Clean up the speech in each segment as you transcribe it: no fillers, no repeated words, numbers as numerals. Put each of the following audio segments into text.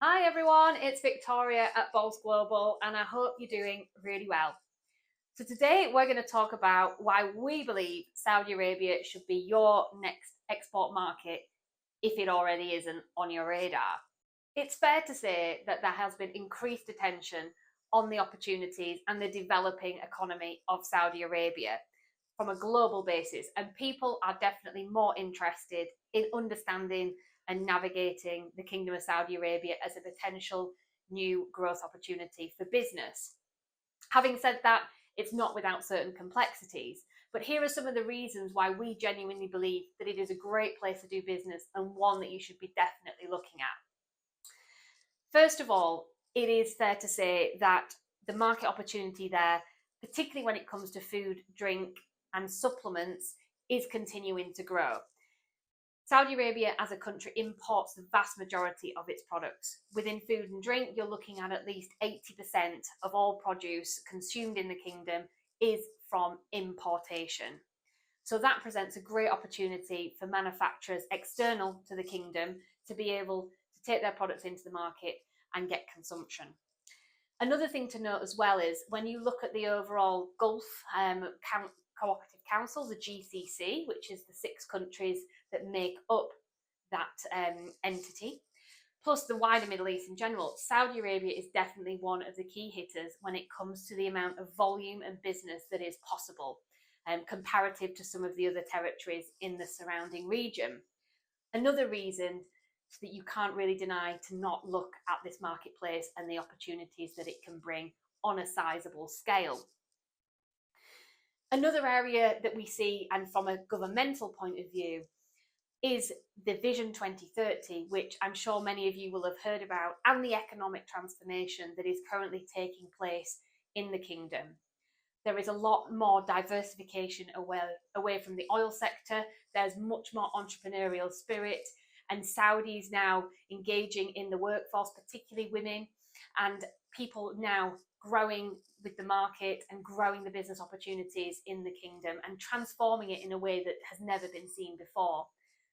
Hi everyone, it's Victoria at Bols Global, and I hope you're doing really well. So, today we're going to talk about why we believe Saudi Arabia should be your next export market if it already isn't on your radar. It's fair to say that there has been increased attention on the opportunities and the developing economy of Saudi Arabia from a global basis, and people are definitely more interested in understanding and navigating the Kingdom of Saudi Arabia as a potential new growth opportunity for business. Having said that, it's not without certain complexities. But here are some of the reasons why we genuinely believe that it is a great place to do business and one that you should be definitely looking at. First of all, it is fair to say that the market opportunity there, particularly when it comes to food, drink, and supplements, is continuing to grow. Saudi Arabia as a country imports the vast majority of its products. Within food and drink, you're looking at least 80% of all produce consumed in the kingdom is from importation. So that presents a great opportunity for manufacturers external to the kingdom to be able to take their products into the market and get consumption. Another thing to note as well is when you look at the overall Gulf Cooperative Council, the GCC, which is the 6 countries that make up that entity, plus the wider Middle East in general, Saudi Arabia is definitely one of the key hitters when it comes to the amount of volume and business that is possible, comparative to some of the other territories in the surrounding region. Another reason that you can't really deny to not look at this marketplace and the opportunities that it can bring on a sizable scale. Another area that we see, and from a governmental point of view, is the Vision 2030, which I'm sure many of you will have heard about, and the economic transformation that is currently taking place in the kingdom. There is a lot more diversification away from the oil sector. There's much more entrepreneurial spirit, and Saudis now engaging in the workforce, particularly women, and people now growing with the market and growing the business opportunities in the kingdom and transforming it in a way that has never been seen before.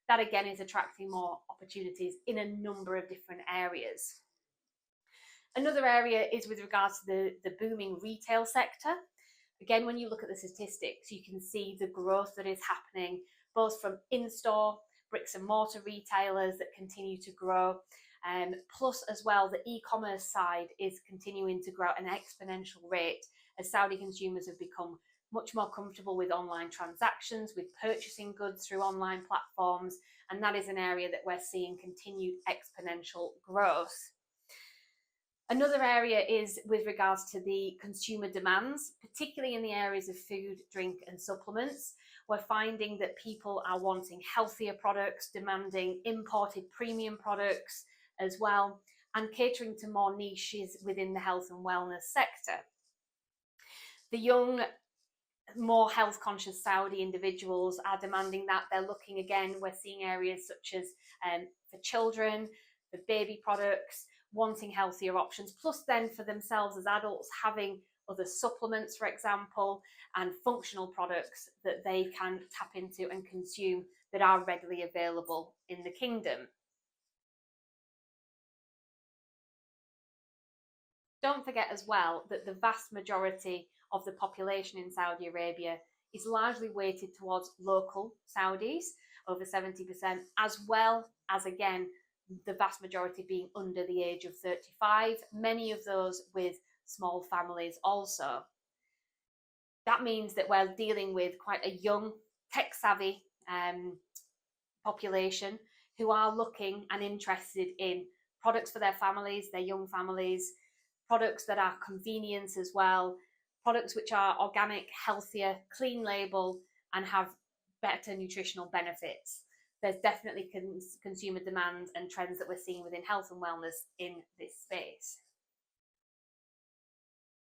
That again is attracting more opportunities in a number of different areas. Another area is with regards to the booming retail sector. Again, when you look at the statistics, you can see the growth that is happening both from in-store bricks and mortar retailers that continue to grow, plus as well the e-commerce side is continuing to grow at an exponential rate as Saudi consumers have become much more comfortable with online transactions, with purchasing goods through online platforms, and that is an area that we're seeing continued exponential growth. Another area is with regards to the consumer demands, particularly in the areas of food, drink, and supplements. We're finding that people are wanting healthier products, demanding imported premium products as well, and catering to more niches within the health and wellness sector. The young, more health conscious Saudi individuals are demanding that. They're looking again, we're seeing areas such as for children, for baby products, wanting healthier options, plus then for themselves as adults having other supplements, for example, and functional products that they can tap into and consume that are readily available in the kingdom. Don't forget as well that the vast majority of the population in Saudi Arabia is largely weighted towards local Saudis, over 70%, as well as, again, the vast majority being under the age of 35, many of those with small families also. That means that we're dealing with quite a young, tech-savvy population who are looking and interested in products for their families, their young families, products that are convenience as well, products which are organic, healthier, clean label, and have better nutritional benefits. There's definitely consumer demand and trends that we're seeing within health and wellness in this space.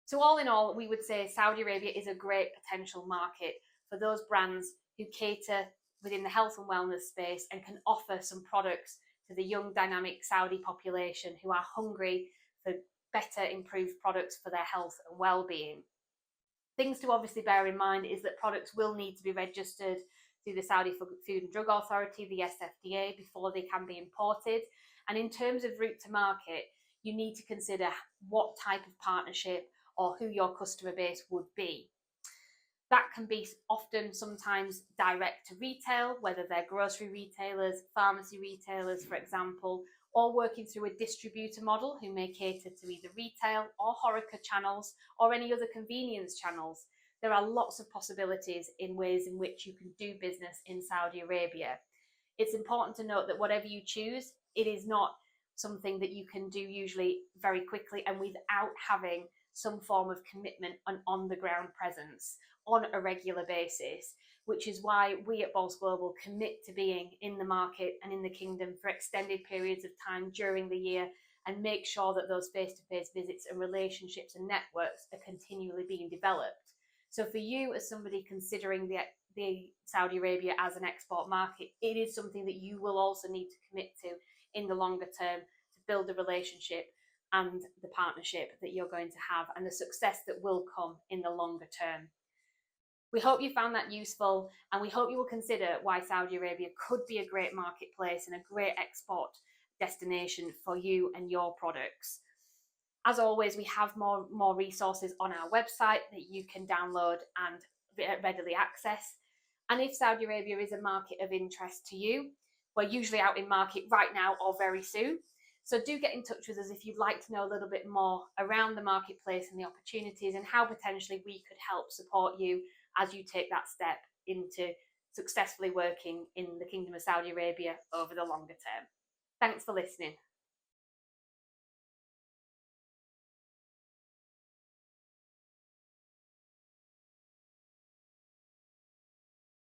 So all in all, we would say Saudi Arabia is a great potential market for those brands who cater within the health and wellness space and can offer some products to the young, dynamic Saudi population who are hungry for better, improved products for their health and well-being. Things to obviously bear in mind is that products will need to be registered through the Saudi Food and Drug Authority, the SFDA, before they can be imported. And in terms of route to market, you need to consider what type of partnership or who your customer base would be. That can be often sometimes direct to retail, whether they're grocery retailers, pharmacy retailers, for example, or working through a distributor model who may cater to either retail or HoReCa channels or any other convenience channels. There are lots of possibilities in ways in which you can do business in Saudi Arabia. It's important to note that whatever you choose, it is not something that you can do usually very quickly and without having some form of commitment and on the ground presence on a regular basis, which is why we at Bols Global commit to being in the market and in the kingdom for extended periods of time during the year and make sure that those face-to-face visits and relationships and networks are continually being developed. So for you as somebody considering the Saudi Arabia as an export market, it is something that you will also need to commit to in the longer term to build the relationship and the partnership that you're going to have and the success that will come in the longer term. We hope you found that useful, and we hope you will consider why Saudi Arabia could be a great marketplace and a great export destination for you and your products. As always, we have more resources on our website that you can download and readily access. And if Saudi Arabia is a market of interest to you, we're usually out in market right now or very soon. So do get in touch with us if you'd like to know a little bit more around the marketplace and the opportunities and how potentially we could help support you as you take that step into successfully working in the Kingdom of Saudi Arabia over the longer term. Thanks for listening.